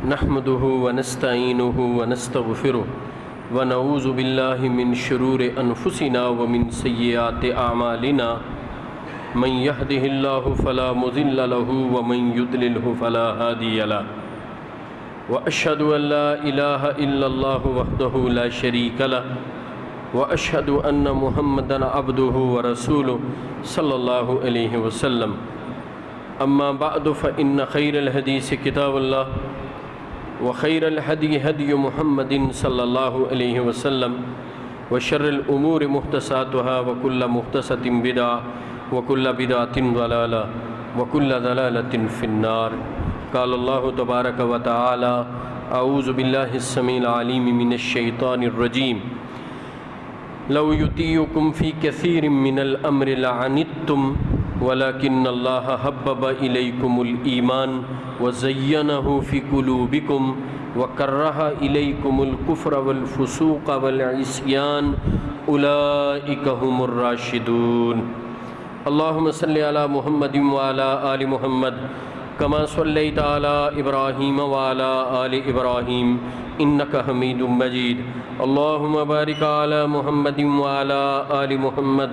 نحمده ونستعينه ونستغفره ونعوذ بالله من شرور أنفسنا ومن سيئات أعمالنا من يهده الله فلا مضل له ومن يضلله فلا هادي له وأشهد أن لا إله إلا الله وحده لا شريك له وأشهد أن محمدًا عبده ورسوله صلى الله عليه وسلم أما بعد فإن خير الحديث كتاب الله وخير الهدي هدي محمد صلى الله عليه وسلم وشر الأمور محدثاتها وكل محدثة بدعة وكل بدعة ضلالة وكل ضلالة في النار. قال الله تبارك وتعالى أعوذ بالله السميع العليم من الشيطان الرجيم لو يطيعكم في كثير من الأمر لعنتم ولكن الله حبب إليكم الإيمان وزينه في قلوبكم وكره إليكم الكفر والفسوق والعصيان أولئك هم الراشدون. اللهم صل على محمد وعلى آل محمد كما صليت على إبراهيم وعلى آل إبراهيم إنك حميد مجيد. اللهم بارك على محمد وعلى آل محمد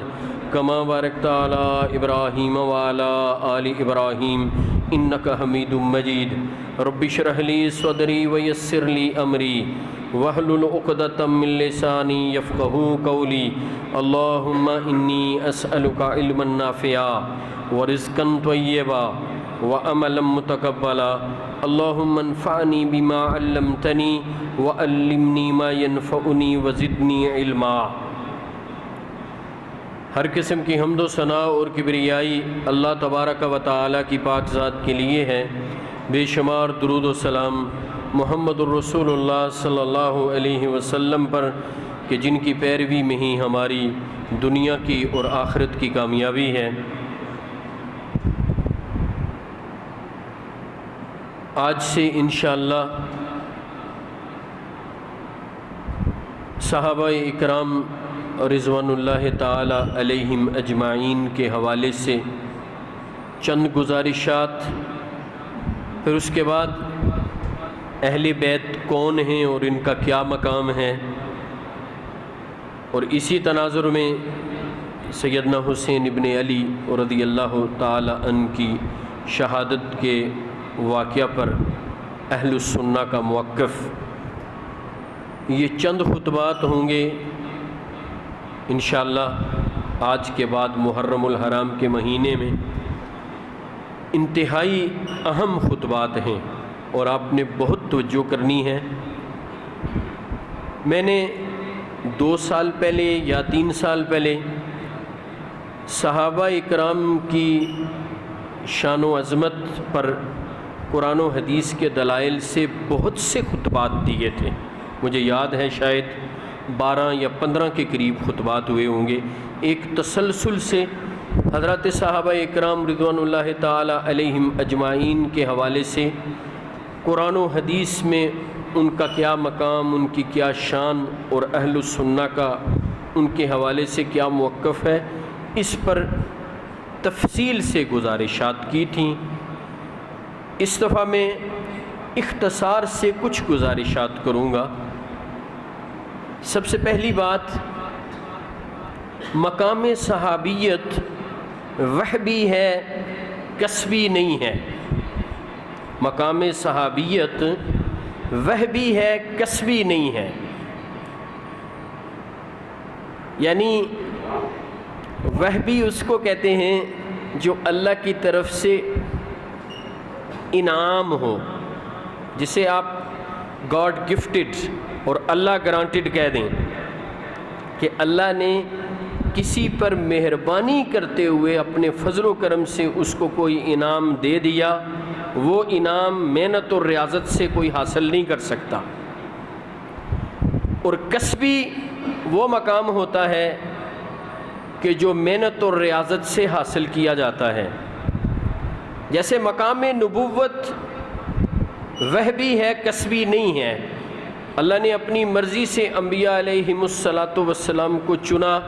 كما باركت على إبراهيم وعلى آل إبراهيم إنك حميد مجيد. رب اشرح لي صدري ويسر لي أمري واحلل عقدة من لساني يفقهوا قولي. اللهم إني أسألك علما نافعا ورزقا طيبا وعملا متقبلا. اللهم انفعني بما علمتني وعلمني ما ينفعني وزدنی علما. ہر قسم کی حمد و ثنا اور کبریائی اللہ تبارک و تعالیٰ کی پاک ذات کے لیے ہے. بے شمار درود و سلام محمد الرسول اللہ صلی اللہ علیہ وسلم پر کہ جن کی پیروی میں ہی ہماری دنیا کی اور آخرت کی کامیابی ہے. آج سے انشاءاللہ صحابہ اکرام رضوان اللہ تعالی علیہم اجمعین کے حوالے سے چند گزارشات، پھر اس کے بعد اہل بیت کون ہیں اور ان کا کیا مقام ہے، اور اسی تناظر میں سیدنا حسین ابن علی رضی اللہ تعالی عنہ کی شہادت کے واقعہ پر اہل السنہ کا موقف. یہ چند خطبات ہوں گے انشاءاللہ آج کے بعد محرم الحرام کے مہینے میں. انتہائی اہم خطبات ہیں اور آپ نے بہت توجہ کرنی ہے. میں نے 2 سال پہلے یا 3 سال پہلے صحابہ اکرام کی شان و عظمت پر قرآن و حدیث کے دلائل سے بہت سے خطبات دیے تھے. مجھے یاد ہے شاید 12 یا 15 کے قریب خطبات ہوئے ہوں گے. ایک تسلسل سے حضرات صحابہ اکرام رضوان اللہ تعالی علیہم اجمعین کے حوالے سے قرآن و حدیث میں ان کا کیا مقام، ان کی کیا شان، اور اہل السنہ کا ان کے حوالے سے کیا موقف ہے، اس پر تفصیل سے گزارشات کی تھیں. اس دفعہ میں اختصار سے کچھ گزارشات کروں گا. سب سے پہلی بات، مقام صحابیت وحبی ہے، کسبی نہیں ہے. مقام صحابیت وحبی ہے، کسبی نہیں ہے. یعنی وحبی اس کو کہتے ہیں جو اللہ کی طرف سے انعام ہو، جسے آپ گاڈ گفٹڈ اور اللہ گرانٹڈ کہہ دیں کہ اللہ نے کسی پر مہربانی کرتے ہوئے اپنے فضل و کرم سے اس کو کوئی انعام دے دیا. وہ انعام محنت اور ریاضت سے کوئی حاصل نہیں کر سکتا. اور کسبی وہ مقام ہوتا ہے کہ جو محنت اور ریاضت سے حاصل کیا جاتا ہے. جیسے مقام نبوت وحبی ہے، کسبی نہیں ہے. اللہ نے اپنی مرضی سے انبیاء علیہم الصلاۃ والسلام کو چنا.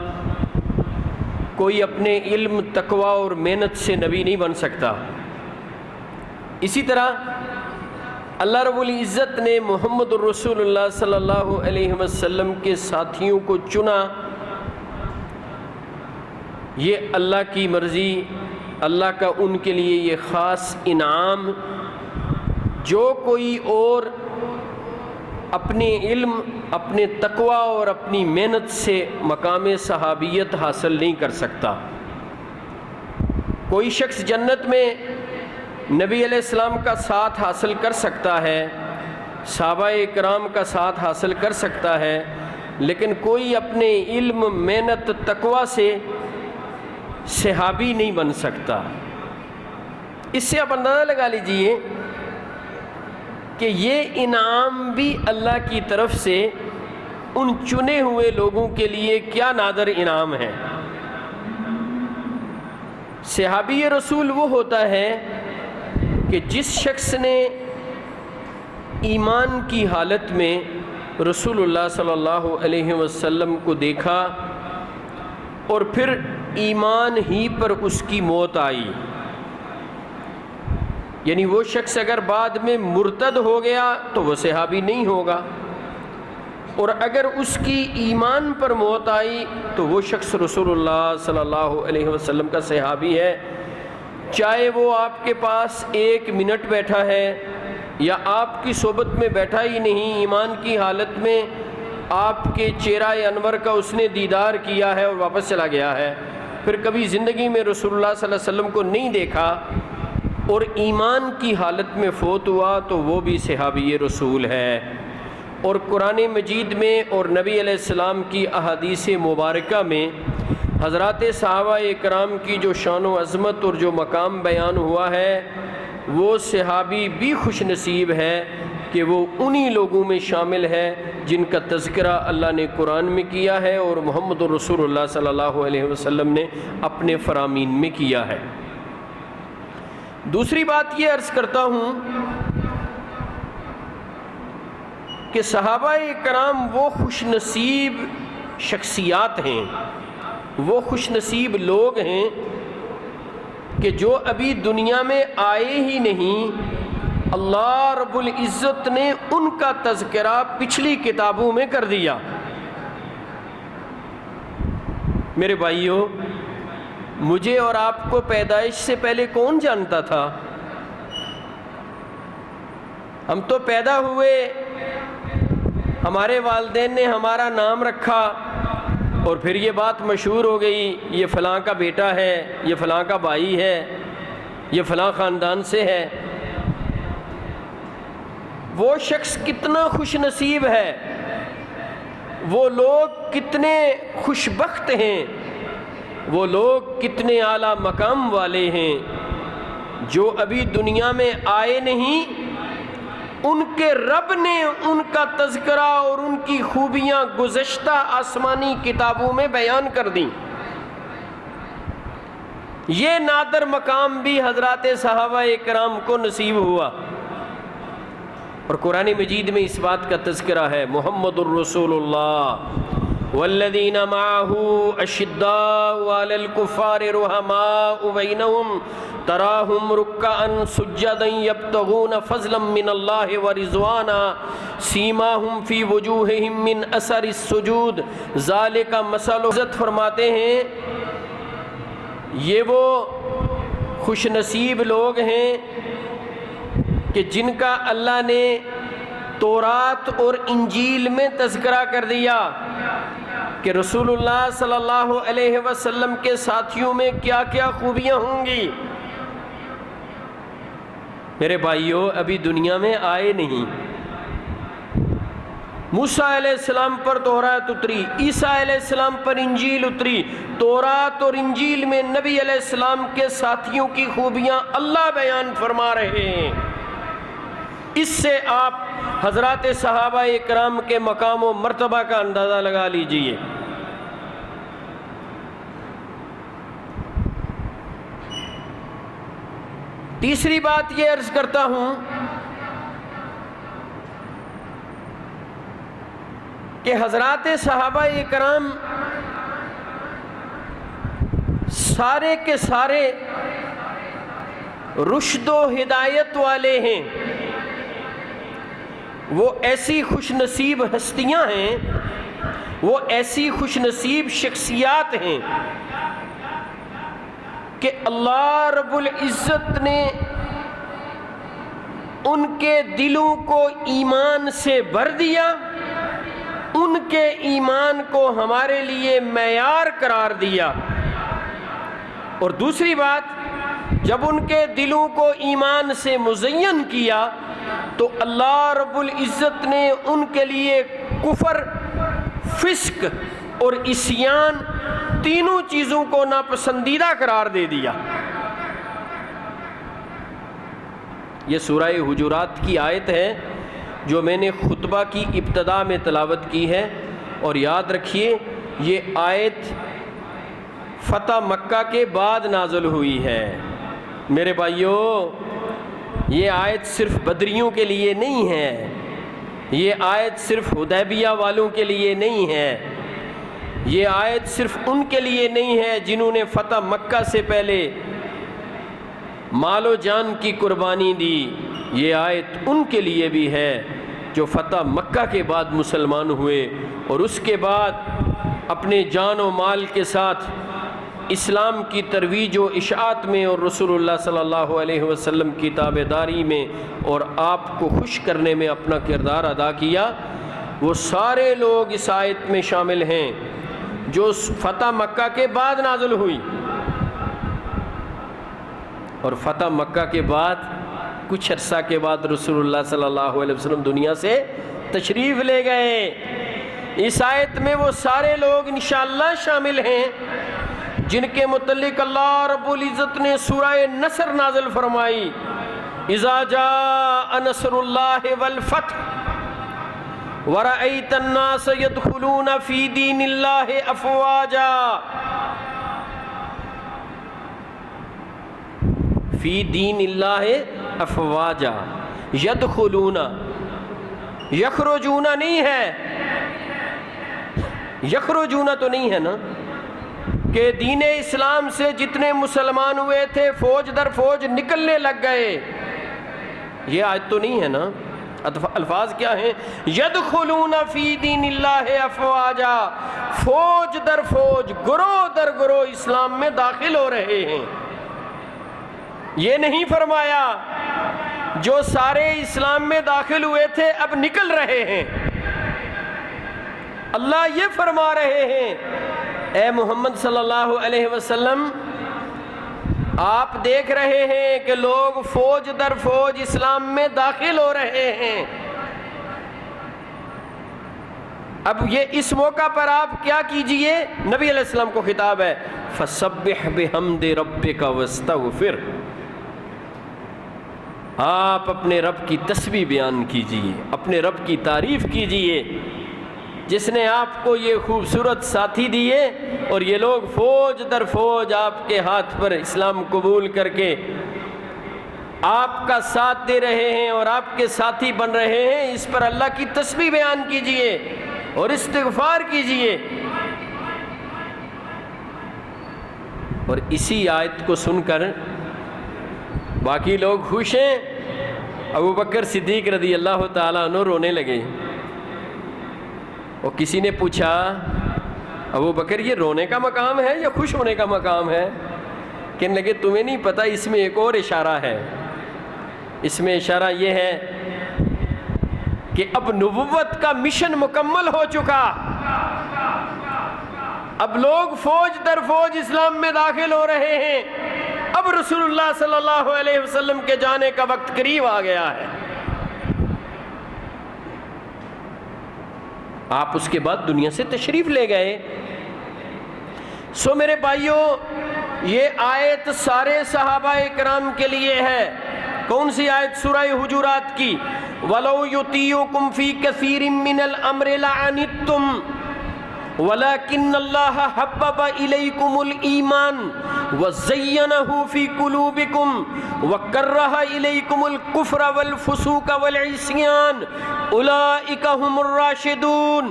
کوئی اپنے علم، تقوی اور محنت سے نبی نہیں بن سکتا. اسی طرح اللہ رب العزت نے محمد الرسول اللہ صلی اللہ علیہ وسلم کے ساتھیوں کو چنا، یہ اللہ کی مرضی، اللہ کا ان کے لیے یہ خاص انعام۔ جو کوئی اور اپنے علم، اپنے تقوی اور اپنی محنت سے مقام صحابیت حاصل نہیں کر سکتا۔ کوئی شخص جنت میں نبی علیہ السلام کا ساتھ حاصل کر سکتا ہے، صحابہ کرام کا ساتھ حاصل کر سکتا ہے، لیکن کوئی اپنے علم، محنت، تقوی سے صحابی نہیں بن سکتا۔ اس سے آپ اندازہ لگا لیجئے کہ یہ انعام بھی اللہ کی طرف سے ان چنے ہوئے لوگوں کے لیے کیا نادر انعام ہے۔ صحابی رسول وہ ہوتا ہے کہ جس شخص نے ایمان کی حالت میں رسول اللہ صلی اللہ علیہ وسلم کو دیکھا اور پھر ایمان ہی پر اس کی موت آئی، یعنی وہ شخص اگر بعد میں مرتد ہو گیا تو وہ صحابی نہیں ہوگا، اور اگر اس کی ایمان پر موت آئی تو وہ شخص رسول اللہ صلی اللہ علیہ وسلم کا صحابی ہے، چاہے وہ آپ کے پاس 1 منٹ بیٹھا ہے یا آپ کی صحبت میں بیٹھا ہی نہیں، ایمان کی حالت میں آپ کے چہرہ انور کا اس نے دیدار کیا ہے اور واپس چلا گیا ہے، پھر کبھی زندگی میں رسول اللہ صلی اللہ علیہ وسلم کو نہیں دیکھا اور ایمان کی حالت میں فوت ہوا تو وہ بھی صحابی رسول ہے۔ اور قرآن مجید میں اور نبی علیہ السلام کی احادیث مبارکہ میں حضرات صحابہ کرام کی جو شان و عظمت اور جو مقام بیان ہوا ہے، وہ صحابی بھی خوش نصیب ہے کہ وہ انہی لوگوں میں شامل ہے جن کا تذکرہ اللہ نے قرآن میں کیا ہے اور محمد رسول اللہ صلی اللہ علیہ وسلم نے اپنے فرامین میں کیا ہے۔ دوسری بات یہ عرض کرتا ہوں کہ صحابہ کرام وہ خوش نصیب شخصیات ہیں، وہ خوش نصیب لوگ ہیں کہ جو ابھی دنیا میں آئے ہی نہیں، اللہ رب العزت نے ان کا تذکرہ پچھلی کتابوں میں کر دیا۔ میرے بھائیوں، مجھے اور آپ کو پیدائش سے پہلے کون جانتا تھا؟ ہم تو پیدا ہوئے، ہمارے والدین نے ہمارا نام رکھا اور پھر یہ بات مشہور ہو گئی، یہ فلاں کا بیٹا ہے، یہ فلاں کا بھائی ہے، یہ فلاں خاندان سے ہے۔ وہ شخص کتنا خوش نصیب ہے، وہ لوگ کتنے خوش بخت ہیں، وہ لوگ کتنے اعلیٰ مقام والے ہیں جو ابھی دنیا میں آئے نہیں، ان کے رب نے ان کا تذکرہ اور ان کی خوبیاں گزشتہ آسمانی کتابوں میں بیان کر دیں۔ یہ نادر مقام بھی حضرات صحابہ کرام کو نصیب ہوا، اور قرآن مجید میں اس بات کا تذکرہ ہے، محمد الرسول اللہ والذین معہ اشداء علی الکفار رحماء بینہم تراہم رکعا سجدا یبتغون فضلا من اللہ ورضوانا سیماہم فی وجوہہم من اثر السجود ذالک مثل۔ عزت فرماتے ہیں یہ وہ خوش نصیب لوگ ہیں کہ جن کا اللہ نے تورات اور انجیل میں تذکرہ کر دیا کہ رسول اللہ صلی اللہ علیہ وسلم کے ساتھیوں میں کیا کیا خوبیاں ہوں گی۔ میرے بھائیوں، ابھی دنیا میں آئے نہیں، موسیٰ علیہ السلام پر تورات اتری، عیسیٰ علیہ السلام پر انجیل اتری، تورات اور انجیل میں نبی علیہ السلام کے ساتھیوں کی خوبیاں اللہ بیان فرما رہے ہیں۔ اس سے آپ حضرات صحابہ کرام کے مقام و مرتبہ کا اندازہ لگا لیجئے۔ تیسری بات یہ عرض کرتا ہوں کہ حضرات صحابہ کرام سارے کے سارے رشد و ہدایت والے ہیں، وہ ایسی خوش نصیب ہستیاں ہیں، وہ ایسی خوش نصیب شخصیات ہیں کہ اللہ رب العزت نے ان کے دلوں کو ایمان سے بھر دیا، ان کے ایمان کو ہمارے لیے معیار قرار دیا۔ اور دوسری بات، جب ان کے دلوں کو ایمان سے مزین کیا تو اللہ رب العزت نے ان کے لیے کفر، فسق اور عصیان تینوں چیزوں کو ناپسندیدہ قرار دے دیا۔ یہ سورہ حجرات کی آیت ہے جو میں نے خطبہ کی ابتدا میں تلاوت کی ہے، اور یاد رکھیے یہ آیت فتح مکہ کے بعد نازل ہوئی ہے۔ میرے بھائیوں، یہ آیت صرف بدریوں کے لیے نہیں ہے، یہ آیت صرف حدیبیہ والوں کے لیے نہیں ہے، یہ آیت صرف ان کے لیے نہیں ہے جنہوں نے فتح مکہ سے پہلے مال و جان کی قربانی دی، یہ آیت ان کے لیے بھی ہے جو فتح مکہ کے بعد مسلمان ہوئے اور اس کے بعد اپنے جان و مال کے ساتھ اسلام کی ترویج و اشاعت میں اور رسول اللہ صلی اللہ علیہ وسلم کی تابعداری میں اور آپ کو خوش کرنے میں اپنا کردار ادا کیا۔ وہ سارے لوگ اس آیت میں شامل ہیں جو فتح مکہ کے بعد نازل ہوئی، اور فتح مکہ کے بعد کچھ عرصہ کے بعد رسول اللہ صلی اللہ علیہ وسلم دنیا سے تشریف لے گئے۔ اس آیت میں وہ سارے لوگ انشاءاللہ شامل ہیں جن کے متعلق اللہ رب العزت نے سورہ نصر نازل فرمائی، اذا جاء نصر اللہ والفتح ورأیت الناس يدخلون فی دین اللہ افواجا، فی دین اللہ افواجا، یدخلون، یخرجون نہیں ہے، یخرجون تو نہیں ہے نا، کہ دین اسلام سے جتنے مسلمان ہوئے تھے فوج در فوج نکلنے لگ گئے، یہ آیت تو نہیں ہے نا۔ الفاظ کیا ہیں؟ یدخلون فی دین اللہ افواجا، فوج در فوج، گروہ در گروہ اسلام میں داخل ہو رہے ہیں۔ یہ نہیں فرمایا جو سارے اسلام میں داخل ہوئے تھے اب نکل رہے ہیں، اللہ یہ فرما رہے ہیں اے محمد صلی اللہ علیہ وسلم، آپ دیکھ رہے ہیں کہ لوگ فوج در فوج اسلام میں داخل ہو رہے ہیں، اب یہ اس موقع پر آپ کیا کیجئے؟ نبی علیہ السلام کو خطاب ہے، فَسَبِّحْ بِحَمْدِ رَبِّكَ وَاسْتَغْفِرْ، آپ اپنے رب کی تسبیح بیان کیجئے، اپنے رب کی تعریف کیجئے جس نے آپ کو یہ خوبصورت ساتھی دیے اور یہ لوگ فوج در فوج آپ کے ہاتھ پر اسلام قبول کر کے آپ کا ساتھ دے رہے ہیں اور آپ کے ساتھی بن رہے ہیں۔ اس پر اللہ کی تسبیح بیان کیجئے اور استغفار کیجئے۔ اور اسی آیت کو سن کر باقی لوگ خوش ہیں، ابو بکر صدیق رضی اللہ تعالیٰ عنہ رونے لگے، اور کسی نے پوچھا ابو بکر یہ رونے کا مقام ہے یا خوش ہونے کا مقام ہے؟ کہنے لگے تمہیں نہیں پتہ، اس میں ایک اور اشارہ ہے، اس میں اشارہ یہ ہے کہ اب نبوت کا مشن مکمل ہو چکا، اب لوگ فوج در فوج اسلام میں داخل ہو رہے ہیں، اب رسول اللہ صلی اللہ علیہ وسلم کے جانے کا وقت قریب آ گیا ہے۔ آپ اس کے بعد دنیا سے تشریف لے گئے۔ سو میرے بھائیوں، یہ آیت سارے صحابہ کرام کے لیے ہے۔ کون سی آیت؟ سورہ حجرات کی، وَلَوْ يُطِيعُكُمْ فِي كَثِيرٍ مِّنَ الْأَمْرِ لَعَنِتُّمْ وَلَكِنَّ اللَّهَ حَبَّبَ إِلَيْكُمُ الْإِيمَانَ وَزَيَّنَهُ فِي قُلُوبِكُمْ وَكَرَّهَ إِلَيْكُمُ الْكُفْرَ وَالْفُسُوقَ وَالْعِصْيَانَ أُولَئِكَ هُمُ الرَّاشِدُونَ۔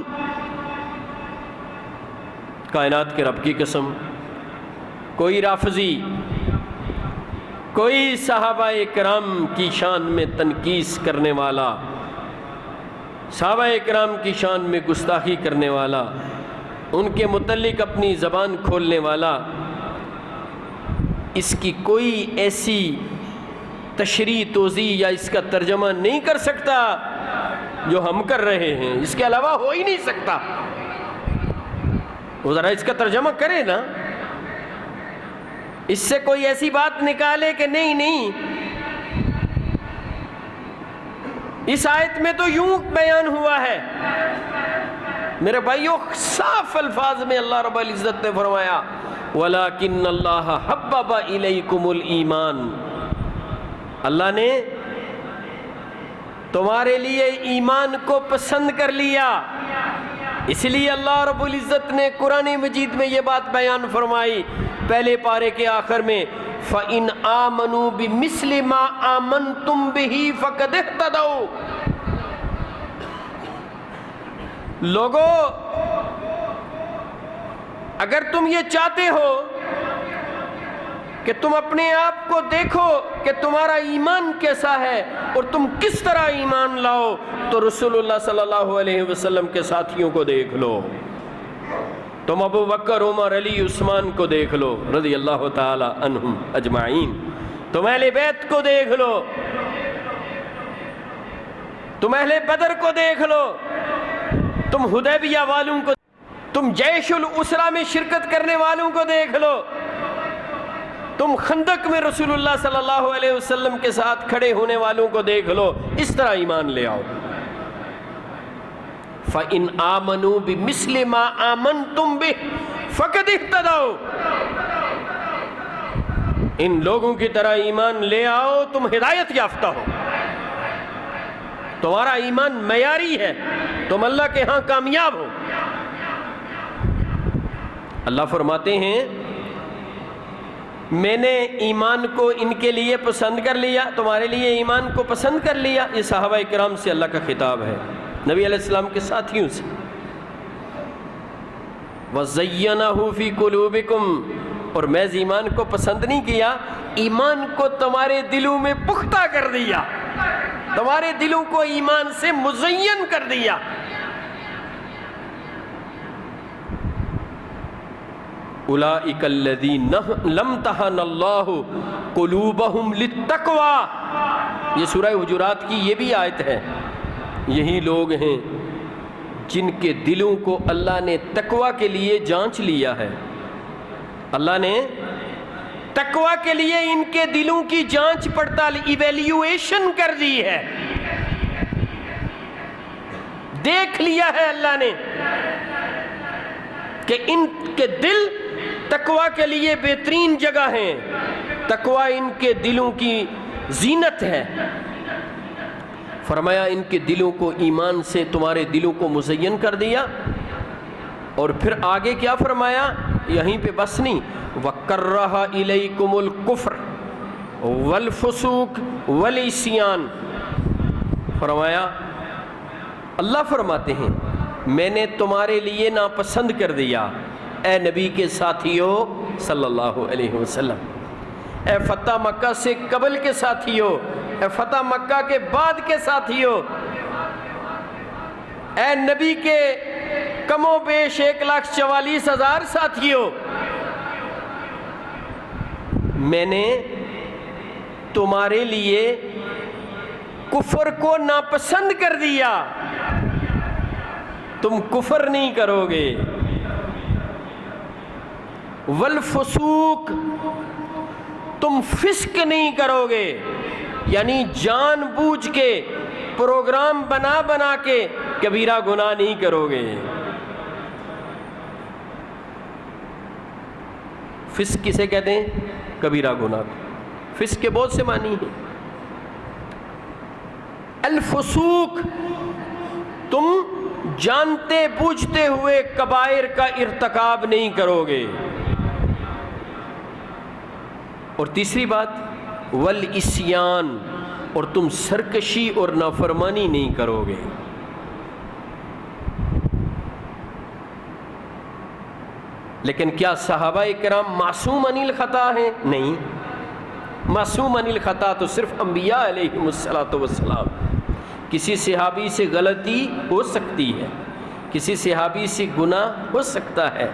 کائنات کے رب کی قسم، کوئی رافضی، کوئی صحابہ کرام کی شان میں تنقیص کرنے والا صحابہ اکرام کی شان میں گستاخی کرنے والا، ان کے متعلق اپنی زبان کھولنے والا، اس کی کوئی ایسی تشریح توضیح یا اس کا ترجمہ نہیں کر سکتا جو ہم کر رہے ہیں، اس کے علاوہ ہو ہی نہیں سکتا۔ وہ ذرا اس کا ترجمہ کرے نا، اس سے کوئی ایسی بات نکالے کہ نہیں اس آیت میں تو یوں بیان ہوا ہے۔ میرے بھائیوں، صاف الفاظ میں اللہ رب العزت نے فرمایا وَلَكِنَّ اللَّهَ حَبَّبَ إِلَيْكُمُ الْإِيمَانَ، اللہ نے تمہارے لیے ایمان کو پسند کر لیا۔ اس لیے اللہ رب العزت نے قرآن مجید میں یہ بات بیان فرمائی پہلے پارے کے آخر میں، فَإِنْ آمَنُوا بِمِثْلِ مَا آمَنْتُمْ بِهِ فَقَدِ اهْتَدَوْا۔ لوگو، اگر تم یہ چاہتے ہو کہ تم اپنے آپ کو دیکھو کہ تمہارا ایمان کیسا ہے اور تم کس طرح ایمان لاؤ، تو رسول اللہ صلی اللہ علیہ وسلم کے ساتھیوں کو دیکھ لو۔ تم ابو بکر، عمر، علی، عثمان کو دیکھ لو رضی اللہ تعالی عنہم اجمعین۔ تم اہل بیت کو دیکھ لو، تم اہل بدر کو دیکھ لو، تم حدیبیہ والوں کو، تم جیش الاسرہ میں شرکت کرنے والوں کو دیکھ لو، تم خندق میں رسول اللہ صلی اللہ علیہ وسلم کے ساتھ کھڑے ہونے والوں کو دیکھ لو، اس طرح ایمان لے آؤ۔ فَإِنْ آمَنُوا بِمِثْلِ مَا آمَنْتُمْ بِهِ فَقَدِ اهْتَدَوْا۔ ان لوگوں کی طرح ایمان لے آؤ، تم ہدایت یافتہ ہو، تمہارا ایمان معیاری ہے، تم اللہ کے ہاں کامیاب ہو۔ اللہ فرماتے ہیں میں نے ایمان کو ان کے لیے پسند کر لیا، تمہارے لیے ایمان کو پسند کر لیا۔ یہ صحابہ کرام سے اللہ کا خطاب ہے، نبی علیہ السلام کے ساتھیوں سے۔ وَزَيَّنَهُ فِي قُلُوبِكُمْ، اور محض ایمان کو پسند نہیں کیا، ایمان کو تمہارے دلوں میں پختہ کر دیا، تمہارے دلوں کو ایمان سے مزین کر دیا۔ اولئک الذین لم تہن اللہ قلوبہم للتقوی، یہ سورہ حجرات کی یہ بھی آیت ہے۔ یہی لوگ ہیں جن کے دلوں کو اللہ نے تقوی کے لیے جانچ لیا ہے، اللہ نے تقوی کے لیے ان کے دلوں کی جانچ پڑتال، ایویلیویشن کر دی ہے، دیکھ لیا ہے اللہ نے کہ ان کے دل تقوی کے لیے بہترین جگہ ہیں، تقوی ان کے دلوں کی زینت ہے۔ فرمایا ان کے دلوں کو ایمان سے تمہارے دلوں کو مزین کر دیا، اور پھر آگے کیا فرمایا، یہیں پہ بس نہیں، وَكَرَّهَ إِلَيْكُمُ الْكُفْرَ وَالْفُسُوقَ وَالْعِصْيَانَ۔ فرمایا اللہ فرماتے ہیں میں نے تمہارے لیے ناپسند کر دیا، اے نبی کے ساتھیوں صلی اللہ علیہ وسلم، اے فتح مکہ سے قبل کے ساتھیوں، اے فتح مکہ کے بعد کے ساتھیوں، اے نبی کے کم و بیش 1,44,000 ساتھیوں، میں نے تمہارے لیے کفر کو ناپسند کر دیا، تم کفر نہیں کرو گے، والفسوق، تم فسق نہیں کرو گے، یعنی جان بوجھ کے پروگرام بنا بنا کے کبیرہ گناہ نہیں کرو گے۔ فسق کسے کہتے ہیں؟ کبیرہ گناہ۔ فسق کے بہت سے معنی ہیں۔ الفسوق، تم جانتے بوجھتے ہوئے کبائر کا ارتکاب نہیں کرو گے۔ اور تیسری بات والعصیان، اور تم سرکشی اور نافرمانی نہیں کرو گے۔ لیکن کیا صحابہ کرام معصوم عن الخطا ہیں؟ نہیں، معصوم عن الخطا تو صرف انبیاء علیہم الصلوۃ والسلام۔ کسی صحابی سے غلطی ہو سکتی ہے، کسی صحابی سے گناہ ہو سکتا ہے،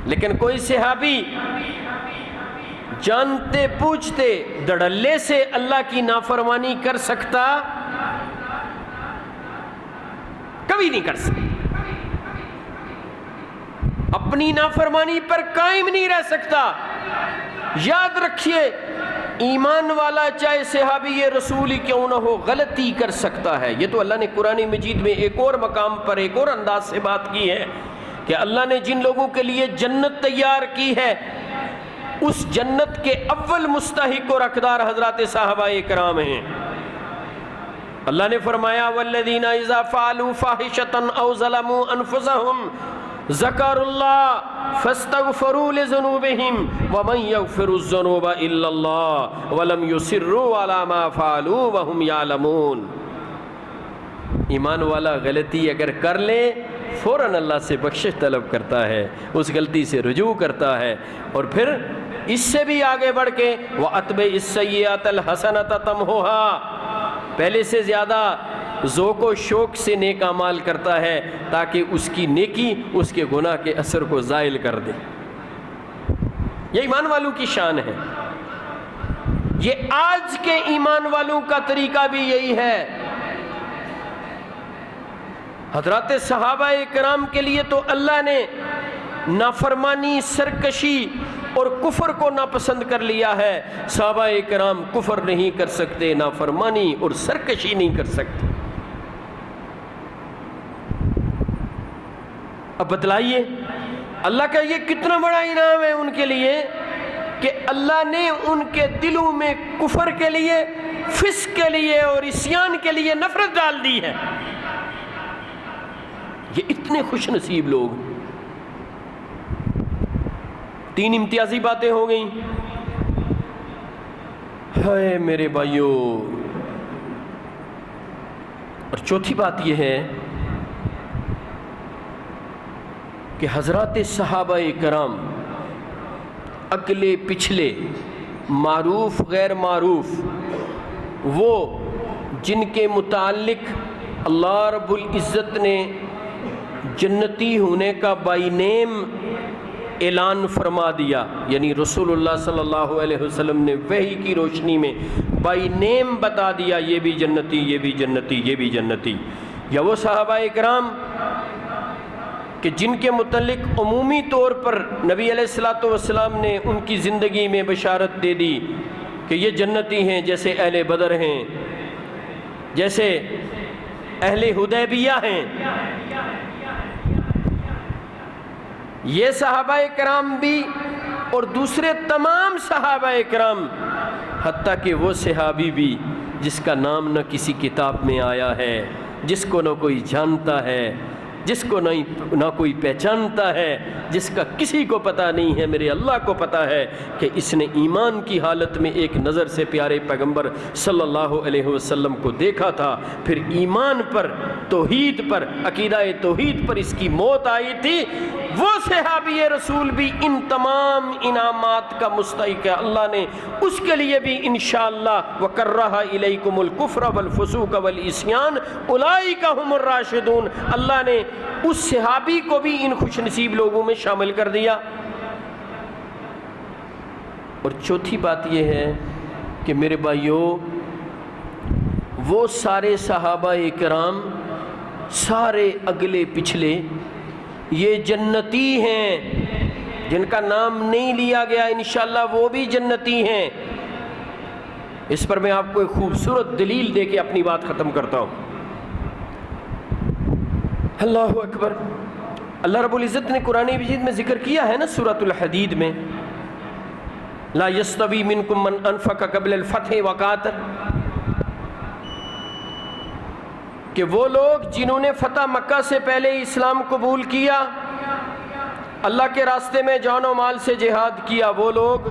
لیکن کوئی صحابی جانتے پوچھتے دھڑلے سے اللہ کی نافرمانی کر سکتا؟ کبھی نہیں کر سکتا، اپنی نافرمانی پر قائم نہیں رہ سکتا۔ یاد رکھیے، ایمان والا چاہے صحابی رسول ہی کیوں نہ ہو غلطی کر سکتا ہے۔ یہ تو اللہ نے قرآن مجید میں ایک اور مقام پر ایک اور انداز سے بات کی ہے کہ اللہ نے جن لوگوں کے لیے جنت تیار کی ہے اس جنت کے اول مستحق اور حقدار حضرات صحابہ کرام ہیں۔ اللہ نے فرمایا والذین اذا فعلوا فاحشة او ظلموا انفسهم ذکروا اللہ فاستغفروا لذنوبهم ومن یغفر الذنوب الا اللہ ولم یصروا علی ما فعلوا وهم یعلمون۔ ایمان والا غلطی اگر کر لے فوراً اللہ سے بخشش طلب کرتا ہے، اس غلطی سے رجوع کرتا ہے، اور پھر اس سے بھی آگے بڑھ کے وَأَتْبِعِ السَّيِّئَةَ الْحَسَنَةَ تَمْحُوهَا، پہلے سے زیادہ ذوق و شوق سے نیک اعمال کرتا ہے تاکہ اس کی نیکی اس کے گناہ کے اثر کو زائل کر دے۔ یہ ایمان والوں کی شان ہے۔ یہ آج کے ایمان والوں کا طریقہ بھی یہی ہے۔ حضرات صحابہ کرام کے لیے تو اللہ نے نافرمانی، سرکشی اور کفر کو ناپسند کر لیا ہے۔ صحابہ کرام کفر نہیں کر سکتے، نافرمانی اور سرکشی نہیں کر سکتے۔ اب بتلائیے اللہ کا یہ کتنا بڑا انعام ہے ان کے لیے کہ اللہ نے ان کے دلوں میں کفر کے لیے، فسق کے لیے اور عصیان کے لیے نفرت ڈال دی ہے۔ یہ اتنے خوش نصیب لوگ۔ تین امتیازی باتیں ہو گئیں۔ ہائے میرے بھائیوں، اور چوتھی بات یہ ہے کہ حضرات صحابہ کرام اگلے پچھلے، معروف غیر معروف، وہ جن کے متعلق اللہ رب العزت نے جنتی ہونے کا بائی نیم اعلان فرما دیا، یعنی رسول اللہ صلی اللہ علیہ وسلم نے وحی کی روشنی میں بائی نیم بتا دیا یہ بھی جنتی، یہ بھی جنتی، یہ بھی جنتی، یا وہ صحابہ کرام کہ جن کے متعلق عمومی طور پر نبی علیہ الصلوۃ والسلام نے ان کی زندگی میں بشارت دے دی کہ یہ جنتی ہیں، جیسے اہل بدر ہیں، جیسے اہل حدیبیہ ہیں۔ یہ صحابہ کرام بھی اور دوسرے تمام صحابہ کرام، حتیٰ کہ وہ صحابی بھی جس کا نام نہ کسی کتاب میں آیا ہے، جس کو نہ کوئی جانتا ہے، جس کو نہ کوئی پہچانتا ہے، جس کا کسی کو پتہ نہیں ہے، میرے اللہ کو پتہ ہے کہ اس نے ایمان کی حالت میں ایک نظر سے پیارے پیغمبر صلی اللہ علیہ وسلم کو دیکھا تھا، پھر ایمان پر، توحید پر، عقیدہ توحید پر اس کی موت آئی تھی۔ وہ صحابی رسول بھی ان تمام انعامات کا مستحق ہے۔ اللہ نے اس کے لیے بھی انشاءاللہ وَكَرَّهَ إِلَيْكُمُ الْكُفْرَ وَالْفُسُوقَ وَالْعِصْيَانَ أُولَٰئِكَ هُمُ الرَّاشِدُونَ، اللہ نے اس صحابی کو بھی ان خوش نصیب لوگوں میں شامل کر دیا۔ اور چوتھی بات یہ ہے کہ میرے بھائیوں، وہ سارے صحابہ کرام، سارے اگلے پچھلے، یہ جنتی ہیں، جن کا نام نہیں لیا گیا انشاءاللہ وہ بھی جنتی ہیں۔ اس پر میں آپ کو ایک خوبصورت دلیل دے کے اپنی بات ختم کرتا ہوں۔ اللہ اکبر۔ اللہ رب العزت نے قرآن مجید میں ذکر کیا ہے نا سورۃ الحدید میں، لا یستوی منکم من انفق قبل الفتح وقاتل، کہ وہ لوگ جنہوں نے فتح مکہ سے پہلے اسلام قبول کیا، اللہ کے راستے میں جان و مال سے جہاد کیا، وہ لوگ،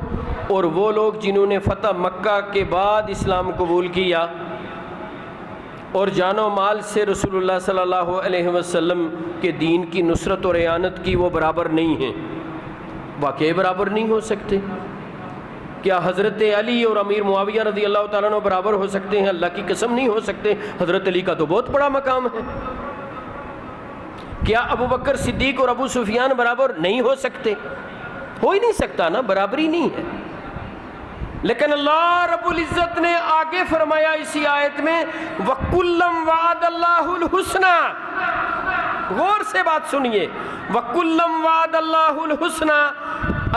اور وہ لوگ جنہوں نے فتح مکہ کے بعد اسلام قبول کیا اور جان و مال سے رسول اللہ صلی اللہ علیہ وسلم کے دین کی نصرت اور اعانت کی، وہ برابر نہیں ہیں، واقعی برابر نہیں ہو سکتے۔ کیا حضرت علی اور امیر معاویہ رضی اللہ تعالیٰ عنہ برابر ہو سکتے ہیں؟ اللہ کی قسم نہیں ہو سکتے۔ حضرت علی کا تو بہت بڑا مقام ہے۔ کیا ابو بکر صدیق اور ابو سفیان برابر نہیں ہو سکتے؟ ہو ہی نہیں سکتا نا، برابری نہیں ہے۔ لیکن اللہ رب العزت نے آگے فرمایا اسی آیت میں وَكُلًّا وَعَدَ اللَّهُ الْحُسْنَى، غور سے بات سنیے، وَكُلًّا وَعَدَ اللَّهُ الْحُسْنَى،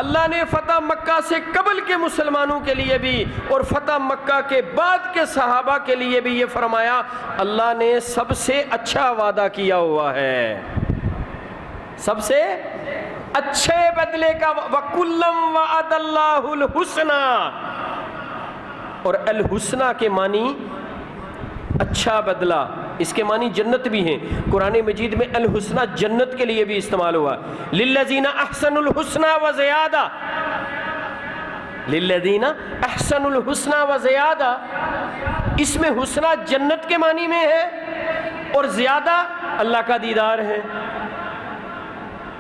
اللہ نے فتح مکہ سے قبل کے مسلمانوں کے لیے بھی اور فتح مکہ کے بعد کے صحابہ کے لیے بھی یہ فرمایا اللہ نے سب سے اچھا وعدہ کیا ہوا ہے، سب سے اچھے بدلے کا۔ وَكُلًّا وَعَدَ اللَّهُ الْحُسْنَى، اور الحسنہ کے معنی اچھا بدلہ، اس کے معنی جنت بھی ہیں۔ قرآن مجید میں الحسنہ جنت کے لیے بھی استعمال ہوا، للذین احسنوا الحسنى وزیادہ، للذین احسنوا الحسنى وزیادہ، اس میں حسنہ جنت کے معنی میں ہے اور زیادہ اللہ کا دیدار ہے۔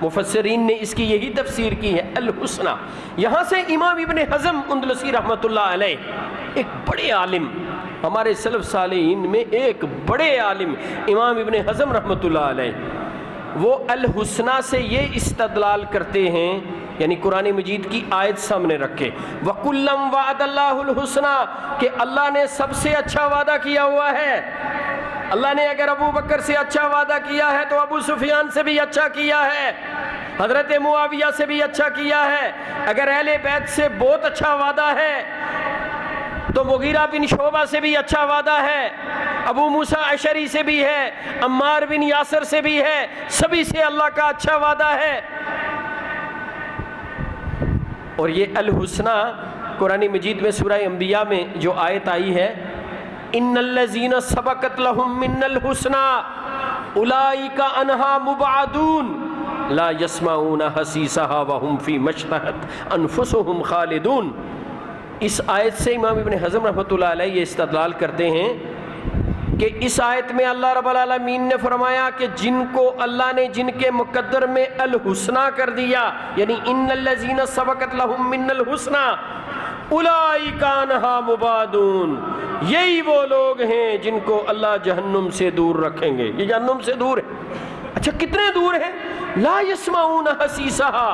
مفسرین نے اس کی یہی تفسیر کی ہے الحسنہ۔ یہاں سے امام ابن حزم اندلسی رحمۃ اللہ علیہ، ایک بڑے عالم، ہمارے سلف صالحین میں ایک بڑے عالم امام ابن حزم رحمۃ اللہ علیہ، وہ الحسنہ سے یہ استدلال کرتے ہیں، یعنی قرآن مجید کی آیت سامنے رکھے وَكُلًّا وَعَدَ اللَّهُ الْحُسْنَى، کہ اللہ نے سب سے اچھا وعدہ کیا ہوا ہے۔ اللہ نے اگر ابو بکر سے اچھا وعدہ کیا ہے تو ابو سفیان سے بھی اچھا کیا ہے، حضرت معاویہ سے بھی اچھا کیا ہے۔ اگر اہل بیت سے بہت اچھا وعدہ ہے تو مغیرہ بن شعبہ سے بھی اچھا وعدہ ہے، ابو موسیٰ اشعری سے بھی ہے، عمار بن یاسر سے بھی ہے، سبھی سے اللہ کا اچھا وعدہ ہے۔ اور یہ الحسنہ قرآن مجید میں سورہ انبیاء میں جو آیت آئی ہے ان الذین سبقت لهم من الحسنى اولئک عنہا مبعدون لا يسمعون حسیسہا وهم فیما اشتہت انفسهم خالدون، اس آیت سے امام ابن حزم رحمۃ اللہ علیہ یہ استدلال کرتے ہیں کہ اس آیت میں اللہ رب العالمین نے فرمایا کہ جن کو اللہ نے جن کے مقدر میں الحسنہ کر دیا، یعنی ان الذین سبقت لهم من الحسنى اولئک عنہا مبعدون، یہی وہ لوگ ہیں جن کو اللہ جہنم سے دور رکھیں گے۔ یہ جہنم سے دور ہے، اچھا کتنے دور ہیں؟ لا یسمعون حسیسہا،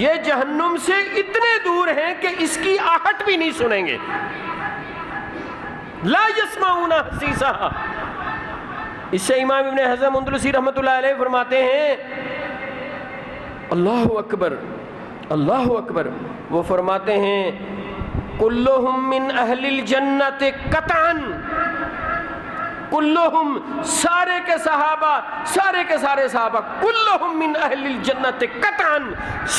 یہ جہنم سے اتنے دور ہیں کہ اس کی آہٹ بھی نہیں سنیں گے۔ لا یسمعون حسیسہا، اس سے امام ابن حزم اندلسی رحمۃ اللہ علیہ فرماتے ہیں اللہ اکبر اللہ اکبر، وہ فرماتے ہیں کلہم من اہل الجنت قطعا، کلہم سارے کے صحابہ، سارے کے سارے صحابہ، کلہم من اہل الجنت قطعا،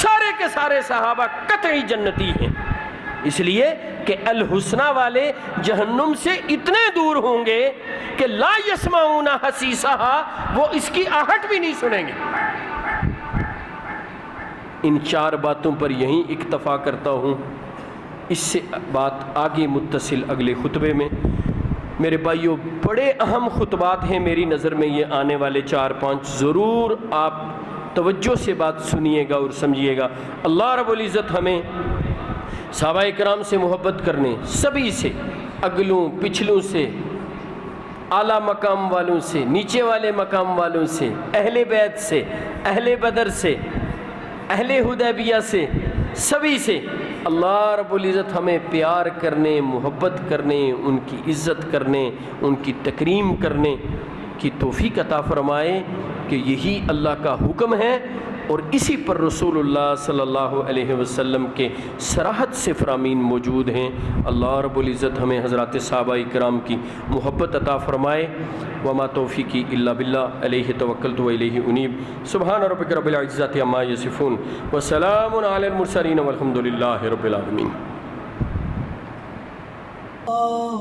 سارے کے سارے صحابہ قطعی جنتی ہیں، اس لیے کہ الحسنہ والے جہنم سے اتنے دور ہوں گے کہ لا یسمعون حسیسہا، وہ اس کی آہٹ بھی نہیں سنیں گے۔ ان چار باتوں پر یہیں اکتفا کرتا ہوں، اس سے بات آگے متصل اگلے خطبے میں۔ میرے بھائیوں بڑے اہم خطبات ہیں میری نظر میں یہ آنے والے 4-5، ضرور آپ توجہ سے بات سنیے گا اور سمجھیے گا۔ اللہ رب العزت ہمیں صحابہ کرام سے محبت کرنے، سبھی سے، اگلوں پچھلوں سے، اعلیٰ مقام والوں سے، نیچے والے مقام والوں سے، اہل بیت سے، اہل بدر سے، اہل حدیبیہ سے، سبھی سے اللہ رب العزت ہمیں پیار کرنے، محبت کرنے، ان کی عزت کرنے، ان کی تکریم کرنے کی توفیق عطا فرمائے کہ یہی اللہ کا حکم ہے اور اسی پر رسول اللہ صلی اللہ علیہ وسلم کے صراحت سے فرامین موجود ہیں۔ اللہ رب العزت ہمیں حضرات صحابہ کرام کی محبت عطا فرمائے۔ وما توفیقی الا باللہ، علیہ توکلت و الیہ انیب۔ سبحان ربک رب العزت عما یصفون وسلام علی المرسلین والحمد للہ رب العالمین۔ Oh